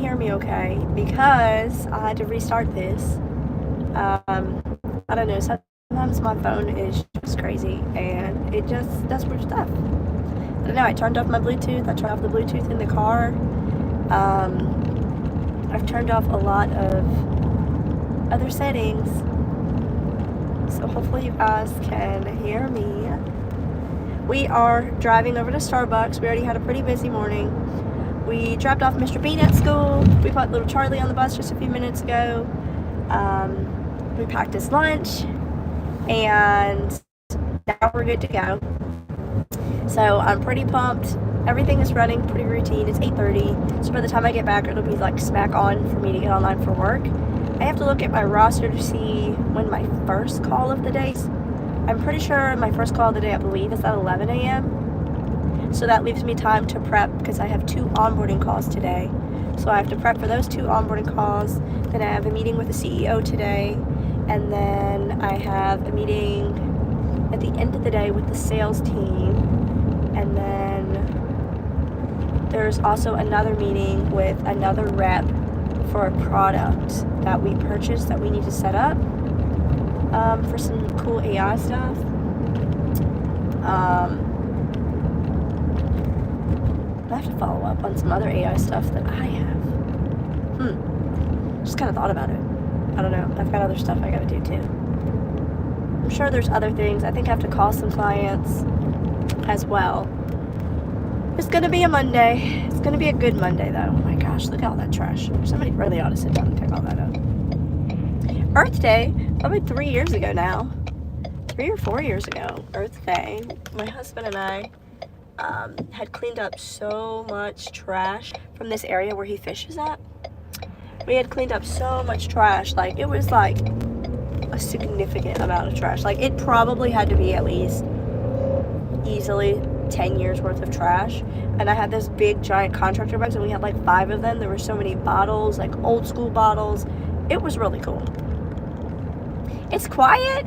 hear me okay because I had to restart this. I don't know, sometimes my phone is just crazy and it just does weird stuff. I don't know, I turned off my Bluetooth, I turned off the Bluetooth in the car. I've turned off a lot of other settings. So hopefully you guys can hear me. We are driving over to Starbucks. We already had a pretty busy morning. We dropped off Mr. Bean at school. We put little Charlie on the bus just a few minutes ago. We packed his lunch, and now we're good to go. So I'm pretty pumped. Everything is running pretty routine. It's 8:30, so by the time I get back, it'll be like smack on for me to get online for work. I have to look at my roster to see when my first call of the day is. I'm pretty sure my first call of the day, I believe, is at 11 a.m. So that leaves me time to prep because I have 2 onboarding calls today. So I have to prep for those 2 onboarding calls. Then I have a meeting with the CEO today. And then I have a meeting at the end of the day with the sales team. And then there's also another meeting with another rep for a product that we purchased that we need to set up for some cool AI stuff. I have to follow up on some other AI stuff that I have. Just kind of thought about it. I don't know. I've got other stuff I gotta do too. I'm sure there's other things. I think I have to call some clients as well. It's gonna be a Monday. It's gonna be a good Monday though. Oh my gosh, look at all that trash. Somebody really ought to sit down and pick all that up. Earth Day, probably 3 years ago now. 3 or 4 years ago, Earth Day. My husband and I had cleaned up so much trash from this area where he fishes at. We had cleaned up so much trash. Like, it was like a significant amount of trash. Like, it probably had to be at least easily 10 years worth of trash. And I had this big giant contractor bags and we had like 5 of them. There were so many bottles, like old school bottles. It was really cool. It's quiet.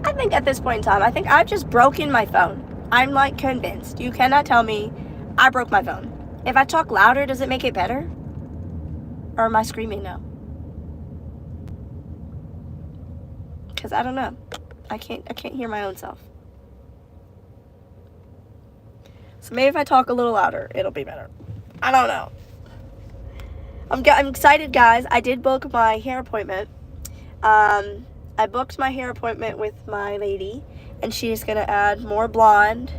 I think at this point in time, I think I've just broken my phone. I'm like convinced. You cannot tell me I broke my phone. If I talk louder, does it make it better? Or am I screaming now? Because I don't know. I can't hear my own self. So maybe if I talk a little louder, it'll be better. I don't know. I'm excited, guys. I did book my hair appointment. I booked my hair appointment with my lady, and she's gonna add more blonde.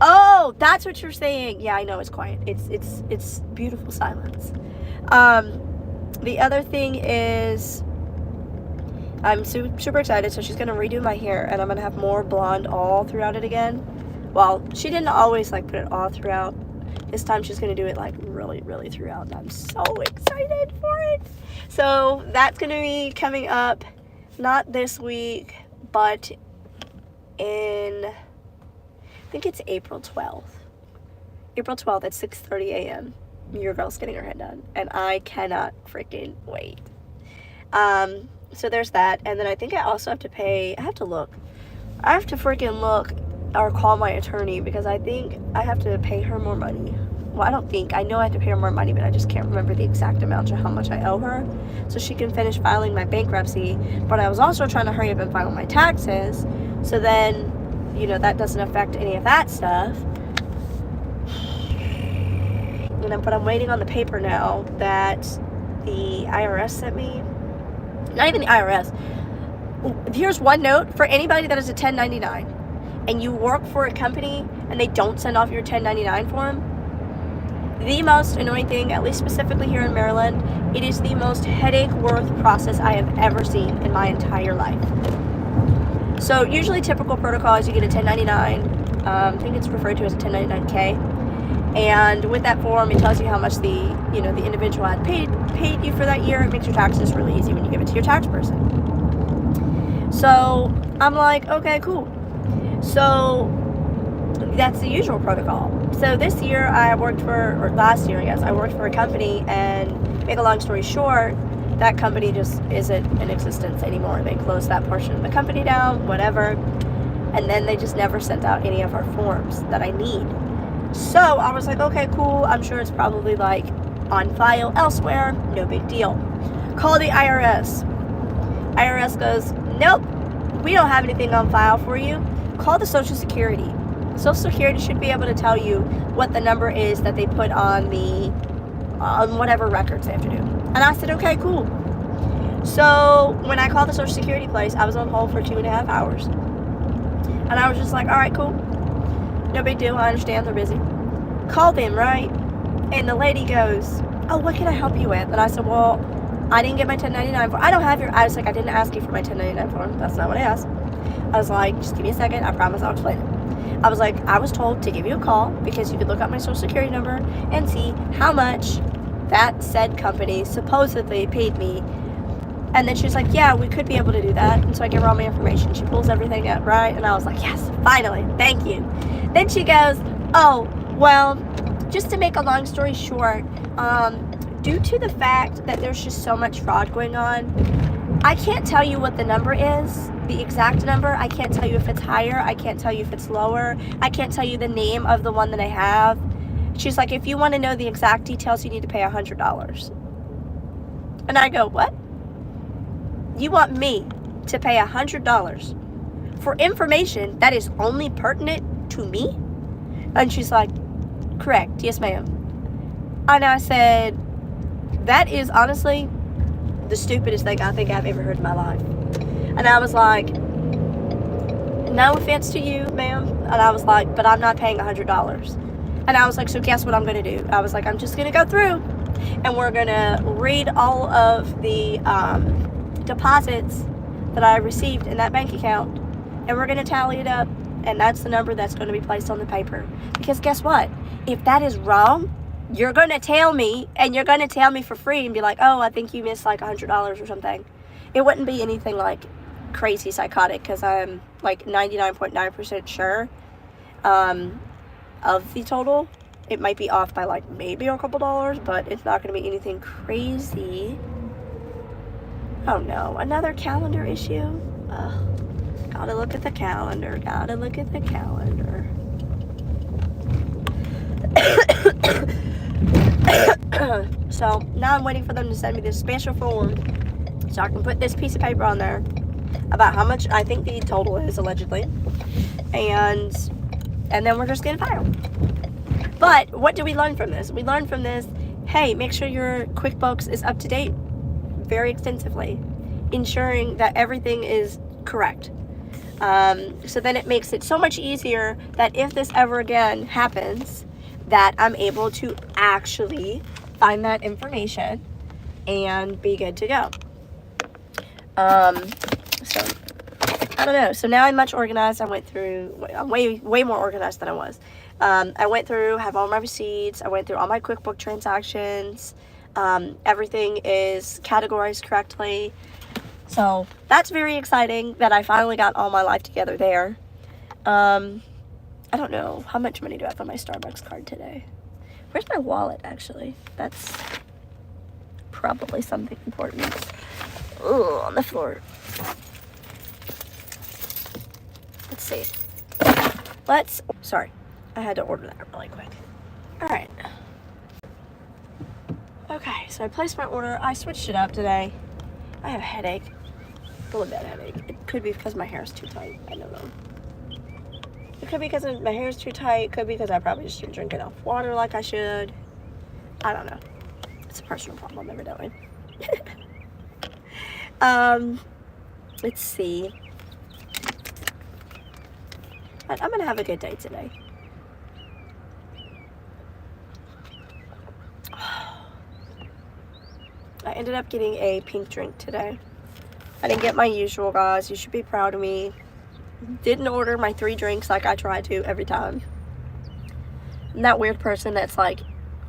Oh, that's what you're saying. Yeah, I know it's quiet. It's beautiful silence. The other thing is, I'm super excited. So she's gonna redo my hair, and I'm gonna have more blonde all throughout it again. Well, she didn't always like put it all throughout. This time she's gonna do it like really, really throughout, and I'm so excited for it. So that's gonna be coming up, not this week, but in, I think it's April 12th. April 12th at 6:30 a.m. Your girl's getting her hair done, and I cannot freaking wait. So there's that, and then I think I also have to pay, I have to freaking look or call my attorney because I think I have to pay her more money. Well, I know I have to pay her more money, but I just can't remember the exact amount of how much I owe her so she can finish filing my bankruptcy. But I was also trying to hurry up and file my taxes, so then, you know, that doesn't affect any of that stuff. But I'm waiting on the paper now that the IRS sent me. Not even the IRS. Here's one note for anybody that is a 1099 and you work for a company and they don't send off your 1099 form. The most annoying thing, at least specifically here in Maryland, it is the most headache-worth process I have ever seen in my entire life. So usually typical protocol is you get a 1099. I think it's referred to as a 1099K. And with that form, it tells you how much the individual had paid you for that year. It makes your taxes really easy when you give it to your tax person. So I'm like, okay, cool. So that's the usual protocol. So this year last year, I guess, I worked for a company, and make a long story short, that company just isn't in existence anymore. They closed that portion of the company down, whatever. And then they just never sent out any of our forms that I need. So I was like, okay, cool. I'm sure it's probably like on file elsewhere, no big deal. Call the IRS. IRS goes, nope, we don't have anything on file for you. Call the Social Security. Social Security should be able to tell you what the number is that they put on on whatever records they have to do. And I said, okay, cool. So when I called the Social Security place, I was on hold for 2.5 hours. And I was just like, all right, cool. No big deal. I understand they're busy. Call them, right? And the lady goes, oh, what can I help you with? And I said, well, I didn't get my 1099 form. I don't have I was like, I didn't ask you for my 1099 form. That's not what I asked. I was like, just give me a second. I promise I'll explain it. I was like, I was told to give you a call because you could look up my Social Security number and see how much that said company supposedly paid me. And then she was like, yeah, we could be able to do that. And so I give her all my information. She pulls everything up, right? And I was like, yes, finally, thank you. Then she goes, oh, well, just to make a long story short, due to the fact that there's just so much fraud going on, I can't tell you what the number is, the exact number. I can't tell you if it's higher. I can't tell you if it's lower. I can't tell you the name of the one that I have. She's like, if you want to know the exact details, you need to pay $100. And I go, what? You want me to pay $100 for information that is only pertinent to me? And she's like, correct, yes ma'am. And I said, that is honestly the stupidest thing I think I've ever heard in my life. And I was like, no offense to you, ma'am. And I was like, but I'm not paying $100. And I was like, so guess what I'm going to do? I was like, I'm just going to go through and we're going to read all of the deposits that I received in that bank account, and we're going to tally it up, and that's the number that's going to be placed on the paper. Because guess what? If that is wrong, you're going to tell me, and you're going to tell me for free and be like, oh, I think you missed like $100 or something. It wouldn't be anything like crazy psychotic, because I'm like 99.9% sure of the total. It might be off by like maybe a couple dollars, but it's not going to be anything crazy. Oh no, another calendar issue? Ugh. Gotta look at the calendar, gotta look at the calendar. So now I'm waiting for them to send me this special form so I can put this piece of paper on there about how much I think the total is, allegedly. And then we're just gonna file. But what do we learn from this? We learned from this, hey, make sure your QuickBooks is up to date very extensively, ensuring that everything is correct. So then it makes it so much easier that if this ever again happens, that I'm able to actually find that information and be good to go. So I don't know. So now I'm much organized. I'm way more organized than I was. I went through, have all my receipts. I went through all my QuickBook transactions. Everything is categorized correctly. So that's very exciting that I finally got all my life together there. I don't know. How much money do I have on my Starbucks card today? Where's my wallet, actually? That's probably something important. Ooh, on the floor. Let's see. Sorry. I had to order that really quick. Alright. Okay, so I placed my order. I switched it up today. I have a headache. A little bit of headache. It could be because my hair is too tight. I don't know. It could be because my hair is too tight. It could be because I probably just didn't drink enough water like I should. I don't know. It's a personal problem, evidently. Let's see. But I'm gonna have a good day today. I ended up getting a pink drink today. I didn't get my usual, guys. You should be proud of me. Didn't order my 3 drinks like I try to every time. I'm that weird person that's like,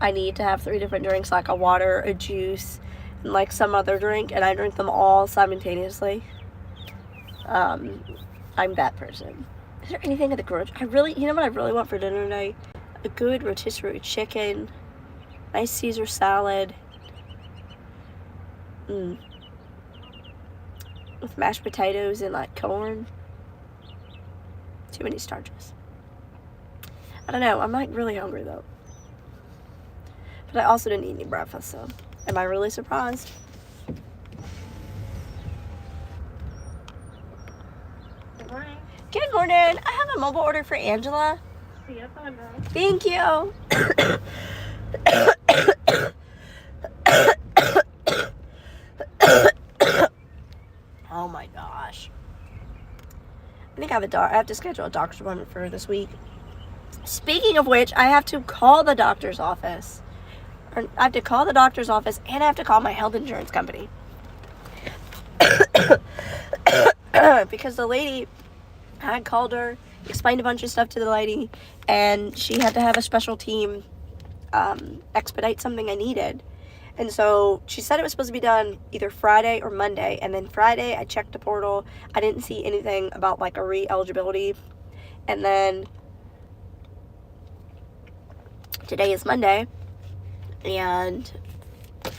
I need to have 3 different drinks, like a water, a juice, and like some other drink, and I drink them all simultaneously. I'm that person. Is there anything at the grocery? You know what I really want for dinner tonight? A good rotisserie chicken, nice Caesar salad, with mashed potatoes and like corn. Too many starches. I don't know. I'm like really hungry though. But I also didn't eat any breakfast, so am I really surprised? Good morning. Good morning. I have a mobile order for Angela. Yes, I know. Thank you. Oh my gosh. I think I have to schedule a doctor's appointment for this week. Speaking of which, I have to call the doctor's office. I have to call the doctor's office and I have to call my health insurance company. Because the lady, I had called her, explained a bunch of stuff to the lady, and she had to have a special team expedite something I needed. And so she said it was supposed to be done either Friday or Monday. And then Friday, I checked the portal. I didn't see anything about like a re-eligibility. And then today is Monday. And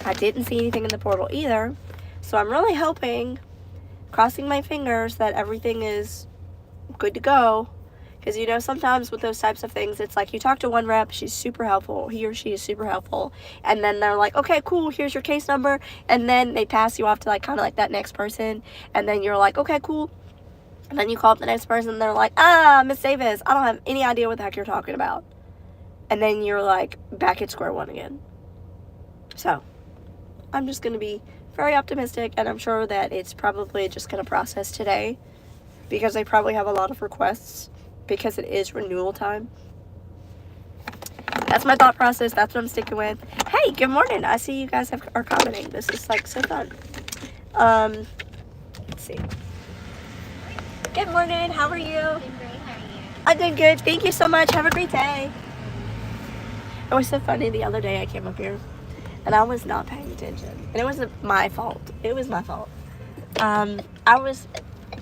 I didn't see anything in the portal either. So I'm really hoping, crossing my fingers, that everything is good to go. Because, you know, sometimes with those types of things, it's like you talk to one rep, she's super helpful, he or she is super helpful, and then they're like, okay, cool, here's your case number, and then they pass you off to, like, kind of like that next person, and then you're like, okay, cool, and then you call up the next person, and they're like, Miss Davis, I don't have any idea what the heck you're talking about, and then you're, like, back at square one again. So, I'm just going to be very optimistic, and I'm sure that it's probably just going to process today, because they probably have a lot of requests, because it is renewal time. That's my thought process. That's what I'm sticking with. Hey, good morning. I see you guys are commenting. This is like so fun. Let's see. Good morning. How are you? I'm great. How are you? I'm doing good. Thank you so much. Have a great day. It was so funny. The other day I came up here and I was not paying attention. And it wasn't my fault. It was my fault. I was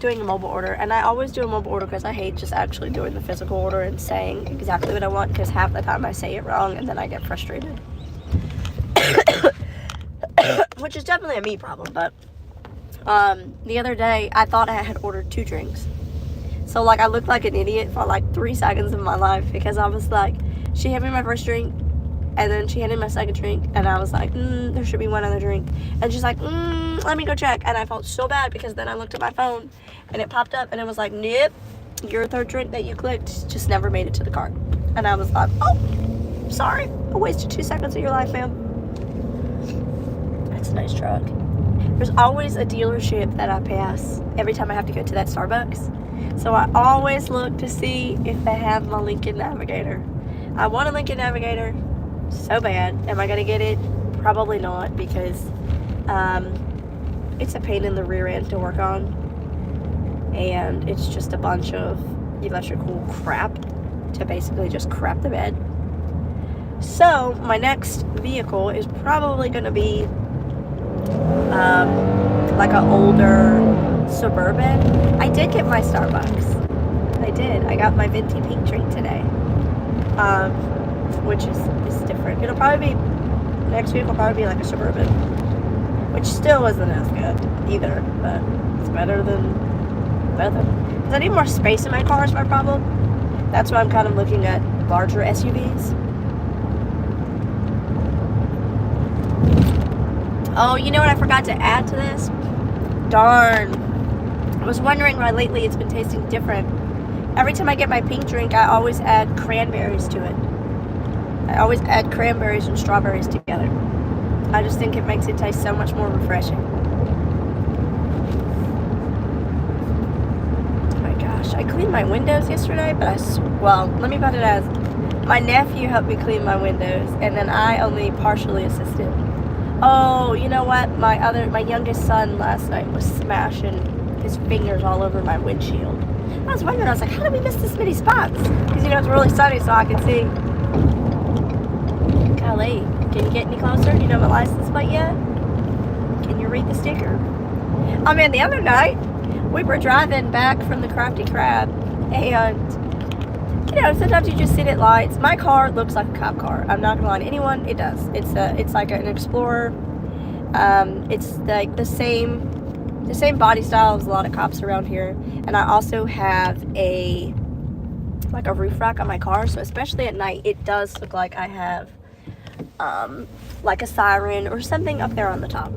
doing a mobile order, and I always do a mobile order because I hate just actually doing the physical order and saying exactly what I want, because half the time I say it wrong and then I get frustrated. Which is definitely a me problem. But the other day I thought I had ordered 2 drinks, so like I looked like an idiot for like 3 seconds of my life, because I was like, she handed me my first drink and then she handed me my second drink, and I was like, there should be one other drink, and she's like, let me go check. And I felt so bad, because then I looked at my phone and it popped up and it was like, nope, your third drink that you clicked just never made it to the cart. And I was like, oh, sorry, I wasted 2 seconds of your life, ma'am. That's a nice truck. There's always a dealership that I pass every time I have to go to that Starbucks, so I always look to see if they have my Lincoln Navigator. I want a Lincoln Navigator so bad. Am I gonna get it? Probably not, because it's a pain in the rear end to work on, and it's just a bunch of electrical crap to basically just crap the bed. So my next vehicle is probably gonna be like an older Suburban. I did get my Starbucks. I did. I got my venti pink drink today, which is different. It'll probably be, next week will probably be like a Suburban, which still isn't as good either, but it's better than nothing. Because I need more space in my car is my problem. That's why I'm kind of looking at larger SUVs. Oh, you know what I forgot to add to this? Darn. I was wondering why lately it's been tasting different. Every time I get my pink drink, I always add cranberries to it. I always add cranberries and strawberries together. I just think it makes it taste so much more refreshing. Oh my gosh, I cleaned my windows yesterday, but well, let me put it as, my nephew helped me clean my windows, and then I only partially assisted. Oh, you know what? My youngest son last night was smashing his fingers all over my windshield. I was wondering, I was like, how did we miss this many spots? Because, you know, it's really sunny, so I can see. Golly, can you get any closer? Do you know my license plate yet? Can you read the sticker? Oh man, the other night, we were driving back from the Crafty Crab, and, you know, sometimes you just sit at lights. My car looks like a cop car. I'm not gonna lie to anyone, it does. It's like an Explorer. It's like the same body style as a lot of cops around here. And I also have a roof rack on my car, so especially at night, it does look like I have like a siren or something up there on the top.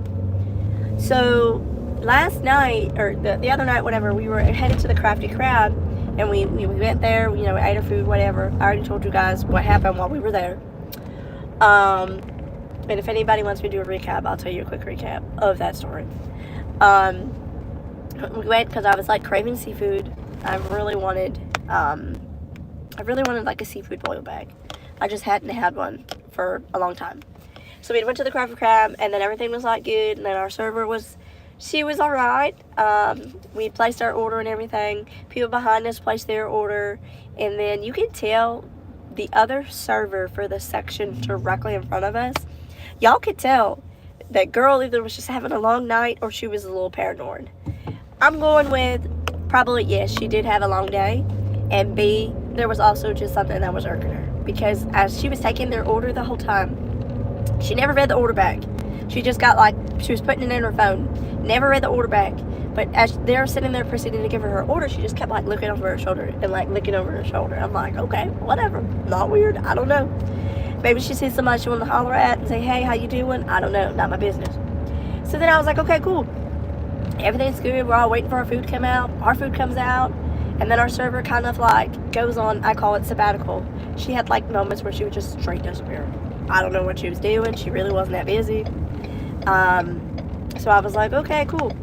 So last night, or the other night, whatever, we were headed to the Crafty Crab, and we went there, ate our food, whatever. I already told you guys what happened while we were there. And if anybody wants me to do a recap, I'll tell you a quick recap of that story. We went because I was like craving seafood. I really wanted like a seafood boil bag. I just hadn't had one for a long time. So we went to the Crafty Crab, and then everything was like good, and then our server was alright. We placed our order and everything. People behind us placed their order, and then you can tell the other server for the section directly in front of us, y'all could tell that girl either was just having a long night or she was a little paranoid. I'm going with probably yes, she did have a long day, and B, there was also just something that was irking her, because as she was taking their order the whole time, she never read the order back. She just got she was putting it in her phone, never read the order back. But as they're sitting there proceeding to give her order, she just kept looking over her shoulder and looking over her shoulder. I'm like, okay, whatever, not weird, I don't know. Maybe she sees somebody she wanted to holler at and say, hey, how you doing? I don't know, not my business. So then I was like, okay, cool. Everything's good. We're all waiting for our food to come out. Our food comes out, and then our server kind of goes on, I call it sabbatical. She had moments where she would just straight disappear. I don't know what she was doing. She really wasn't that busy. So I was like, okay, cool.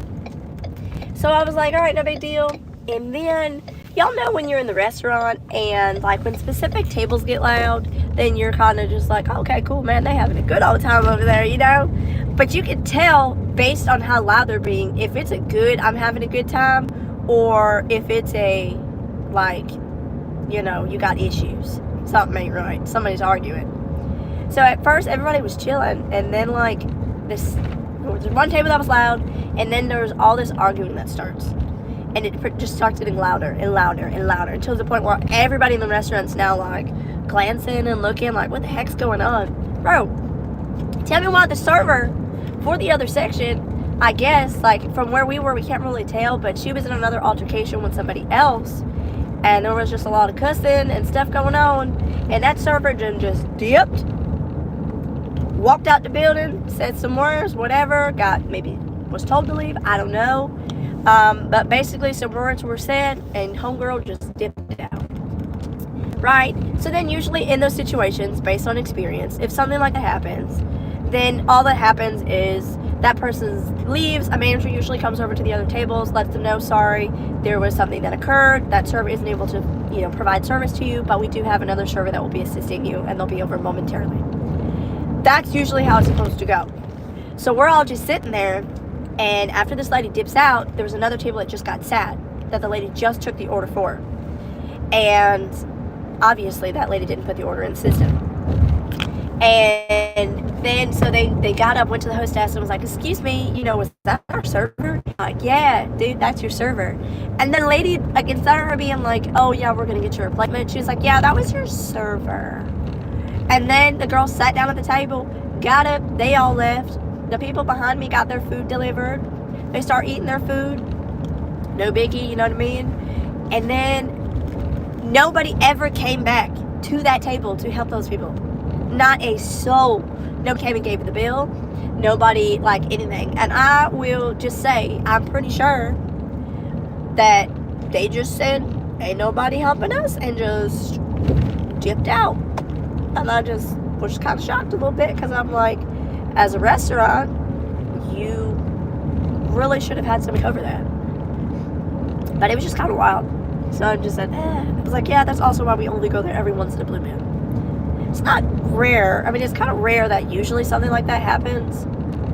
So I was like, all right, no big deal. And then, y'all know when you're in the restaurant and when specific tables get loud, then you're kind of just like, okay, cool, man, they having a good old time over there, But you can tell based on how loud they're being, if it's a good, I'm having a good time, or if it's a, you got issues. Something ain't right. Somebody's arguing. So at first, everybody was chilling, and then, there was one table that was loud, and then there was all this arguing that starts. And it just starts getting louder and louder and louder until the point where everybody in the restaurant's now, glancing and looking what the heck's going on? Bro, tell me why the server for the other section, I guess, from where we were, we can't really tell, but she was in another altercation with somebody else, and there was just a lot of cussing and stuff going on, and that server just dipped, walked out the building, said some words, whatever, was told to leave, I don't know. But basically some words were said, and homegirl just dipped out. Right? So then usually in those situations, based on experience, if something like that happens, then all that happens is that person leaves, a manager usually comes over to the other tables, lets them know, sorry, there was something that occurred, that server isn't able to, provide service to you, but we do have another server that will be assisting you, and they'll be over momentarily. That's usually how it's supposed to go. So we're all just sitting there, and after this lady dips out, there was another table that just got sat, that the lady just took the order for. And obviously that lady didn't put the order in the system. And then, so they got up, went to the hostess and was like, excuse me, was that our server? Yeah, dude, that's your server. And then the lady, instead of her being like, oh yeah, we're gonna get your replacement, she was like, yeah, that was your server. And then the girl sat down at the table, got up, they all left. The people behind me got their food delivered. They start eating their food. No biggie, you know what I mean? And then nobody ever came back to that table to help those people. Not a soul. No came and gave the bill. Nobody, anything. And I will just say, I'm pretty sure that they just said, ain't nobody helping us, and just dipped out. And I just was kind of shocked a little bit, because I'm like, as a restaurant, you really should have had somebody cover that. But it was just kind of wild. So I just said, I was like, yeah, that's also why we only go there every once in a blue moon. It's not rare. I mean, it's kind of rare that usually something like that happens.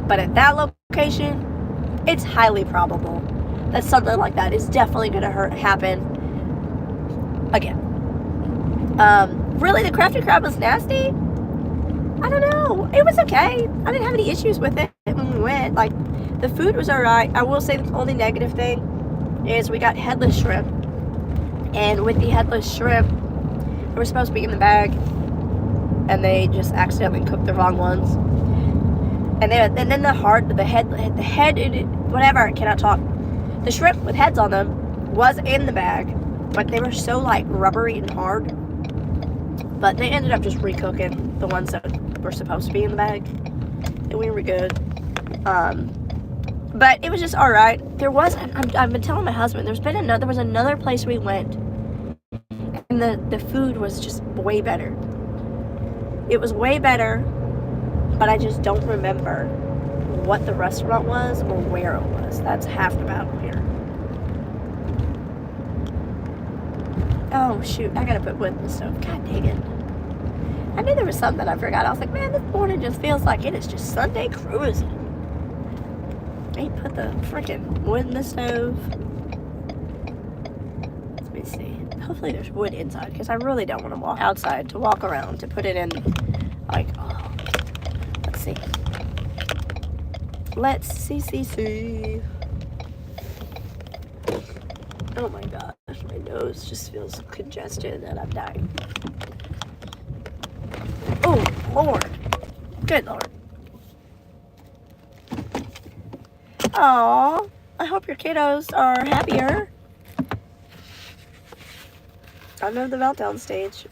But at that location, it's highly probable that something like that is definitely going to happen again. Really, the Crafty Crab was nasty? I don't know. It was okay. I didn't have any issues with it when we went. The food was alright. I will say the only negative thing is we got headless shrimp. And with the headless shrimp, they were supposed to be in the bag, and they just accidentally cooked the wrong ones. And then the head, whatever, I cannot talk. The shrimp with heads on them was in the bag, but they were so rubbery and hard. But they ended up just recooking the ones that were supposed to be in the bag, and we were good. But it was just all right. There was, I've been telling my husband, there was another place we went, and the food was just way better. It was way better, but I just don't remember what the restaurant was or where it was. That's half the battle here. Oh shoot, I gotta put wood in the stove. God dang it. I knew there was something I forgot. I was like, man, this morning just feels like it is just Sunday cruising. I put the freaking wood in the stove. Let me see. Hopefully there's wood inside, because I really don't want to walk outside to walk around to put it in. Like, oh. Let's see. Let's see. Oh my gosh, my nose just feels congested and I'm dying. Oh, Lord. Good Lord. Aww, I hope your kiddos are happier. I know the meltdown stage.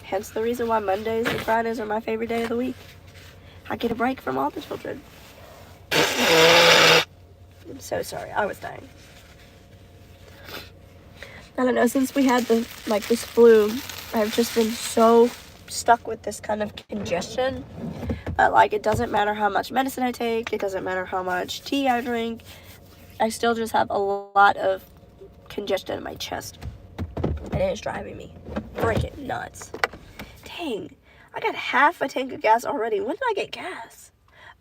Hence the reason why Mondays and Fridays are my favorite day of the week. I get a break from all the children. I'm so sorry, I was dying. I don't know, since we had this flu, I've just been so stuck with this kind of congestion. Like, it doesn't matter how much medicine I take, it doesn't matter how much tea I drink, I still just have a lot of congestion in my chest. And it is driving me freaking nuts. Dang, I got half a tank of gas already. When did I get gas?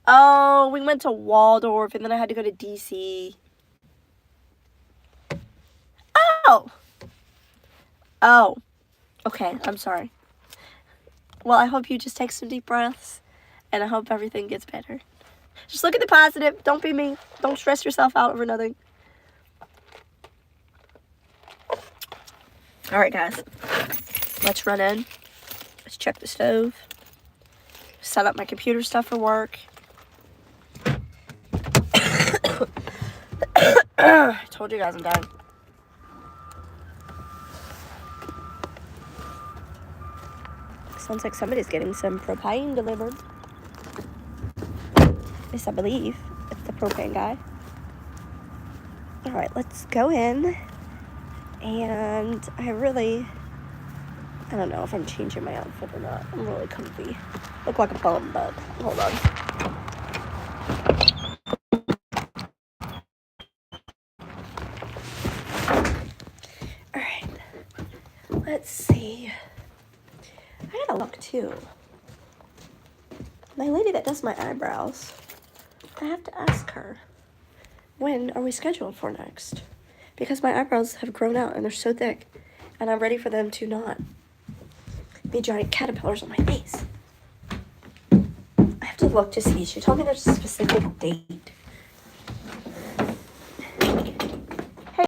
Oh, we went to Waldorf and then I had to go to DC. Oh, okay, I'm sorry. Well, I hope you just take some deep breaths, and I hope everything gets better. Just look at the positive. Don't be me. Don't stress yourself out over nothing. All right, guys. Let's run in. Let's check the stove. Set up my computer stuff for work. I told you guys I'm dying. Sounds like somebody's getting some propane delivered. At least I believe it's the propane guy. Alright, let's go in. And I don't know if I'm changing my outfit or not. I'm really comfy. Look like a bum, but hold on. Alright. Let's see. I gotta look too. My lady that does my eyebrows, I have to ask her, when are we scheduled for next? Because my eyebrows have grown out and they're so thick, and I'm ready for them to not be giant caterpillars on my face. I have to look to see. She told me there's a specific date